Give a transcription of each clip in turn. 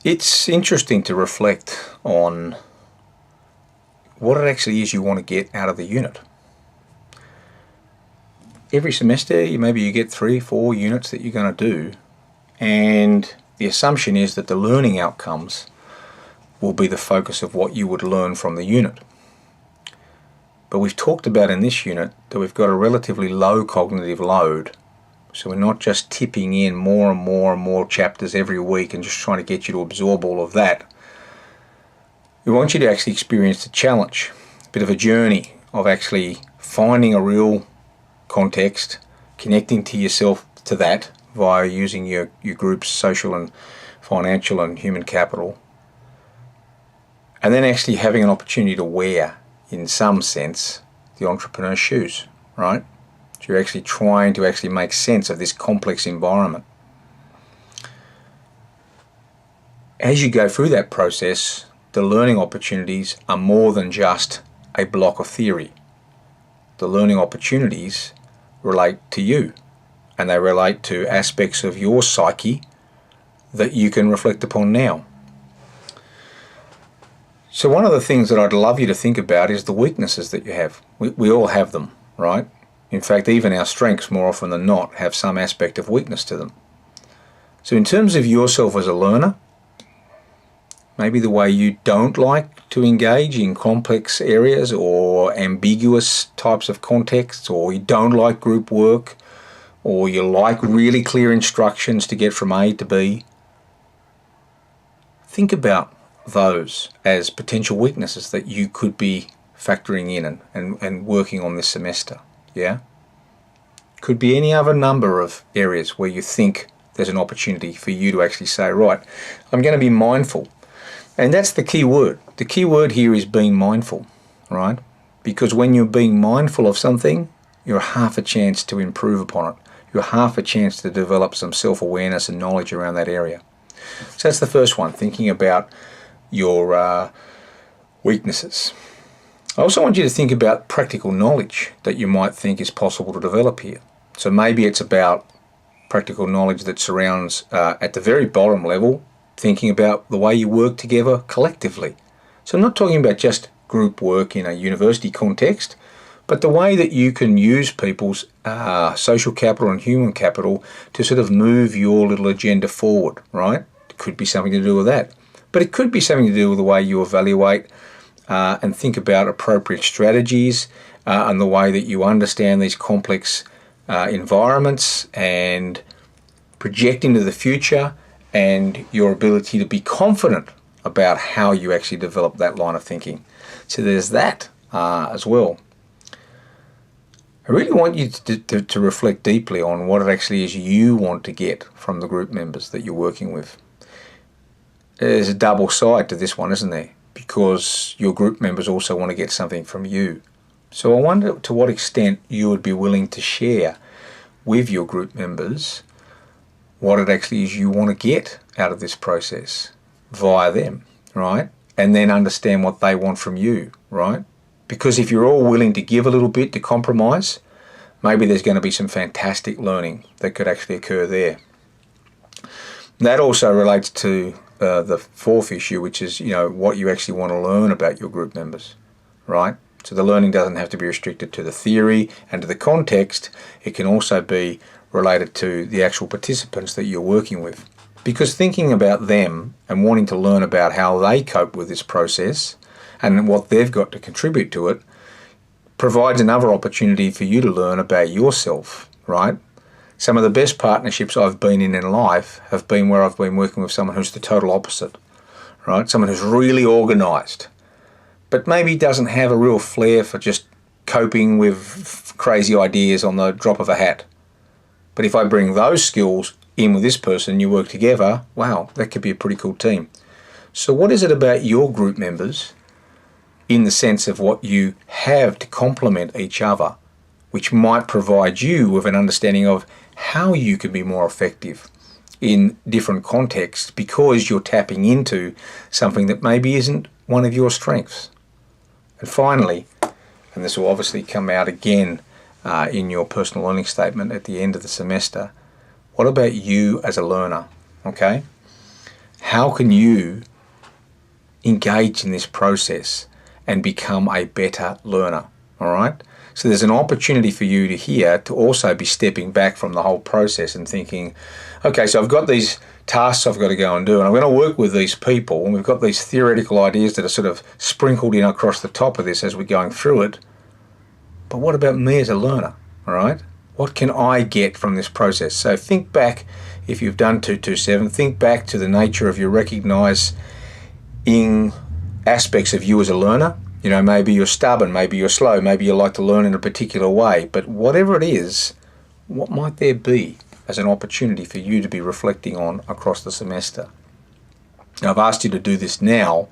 It's interesting to reflect on what it actually is you want to get out of the unit. Every semester, maybe you get 3, 4 units that you're going to do, and the assumption is that the learning outcomes will be the focus of what you would learn from the unit. But we've talked about in this unit that we've got a relatively low cognitive load, so we're not just tipping in more and more and more chapters every week and just trying to get you to absorb all of that. We want you to actually experience the challenge, a bit of a journey of actually finding a real context, connecting to yourself to that via using your group's social and financial and human capital, and then actually having an opportunity to wear, in some sense, the entrepreneur's shoes, right? So you're actually trying to actually make sense of this complex environment. As you go through that process, the learning opportunities are more than just a block of theory. The learning opportunities relate to you, and they relate to aspects of your psyche that you can reflect upon now. So one of the things that I'd love you to think about is the weaknesses that you have. We all have them, right? In fact, even our strengths, more often than not, have some aspect of weakness to them. So in terms of yourself as a learner, maybe the way you don't like to engage in complex areas or ambiguous types of contexts, or you don't like group work, or you like really clear instructions to get from A to B. Think about those as potential weaknesses that you could be factoring in and working on this semester. Yeah? Could be any other number of areas where you think there's an opportunity for you to actually say, right, I'm going to be mindful. And that's the key word. The key word here is being mindful, right? Because when you're being mindful of something, you're half a chance to improve upon it. You're half a chance to develop some self-awareness and knowledge around that area. So that's the first one, thinking about your weaknesses. I also want you to think about practical knowledge that you might think is possible to develop here. So maybe it's about practical knowledge that surrounds, at the very bottom level, thinking about the way you work together collectively. So I'm not talking about just group work in a university context, but the way that you can use people's social capital and human capital to sort of move your little agenda forward, right? It could be something to do with that. But it could be something to do with the way you evaluate and think about appropriate strategies and the way that you understand these complex environments and project into the future, and your ability to be confident about how you actually develop that line of thinking. So there's that as well. I really want you to reflect deeply on what it actually is you want to get from the group members that you're working with. There's a double side to this one, isn't there? Because your group members also want to get something from you. So I wonder to what extent you would be willing to share with your group members what it actually is you want to get out of this process via them, right? And then understand what they want from you, right? Because if you're all willing to give a little bit to compromise, maybe there's going to be some fantastic learning that could actually occur there. That also relates to the fourth issue, which is, what you actually want to learn about your group members, right? So the learning doesn't have to be restricted to the theory and to the context. It can also be related to the actual participants that you're working with. Because thinking about them and wanting to learn about how they cope with this process and what they've got to contribute to it provides another opportunity for you to learn about yourself, right? Some of the best partnerships I've been in life have been where I've been working with someone who's the total opposite, right? Someone who's really organised, but maybe doesn't have a real flair for just coping with crazy ideas on the drop of a hat. But if I bring those skills in with this person, you work together, wow, that could be a pretty cool team. So what is it about your group members, in the sense of what you have to complement each other, which might provide you with an understanding of how you can be more effective in different contexts because you're tapping into something that maybe isn't one of your strengths? And finally, and this will obviously come out again in your personal learning statement at the end of the semester, what about you as a learner, okay? how can you engage in this process and become a better learner? All right. So there's an opportunity for you to here to also be stepping back from the whole process and thinking, okay, so I've got these tasks I've got to go and do, and I'm going to work with these people, and we've got these theoretical ideas that are sort of sprinkled in across the top of this as we're going through it. But what about me as a learner? All right. What can I get from this process? So think back, if you've done 227, think back to the nature of your recognizing aspects of you as a learner. You know, maybe you're stubborn, maybe you're slow, maybe you like to learn in a particular way. But whatever it is, what might there be as an opportunity for you to be reflecting on across the semester? Now, I've asked you to do this now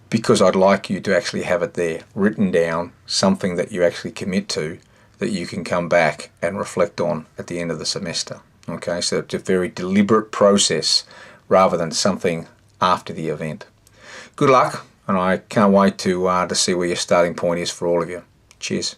because I'd like you to actually have it there, written down, something that you actually commit to, that you can come back and reflect on at the end of the semester. Okay, so it's a very deliberate process rather than something after the event. Good luck, and I can't wait to see where your starting point is for all of you. Cheers.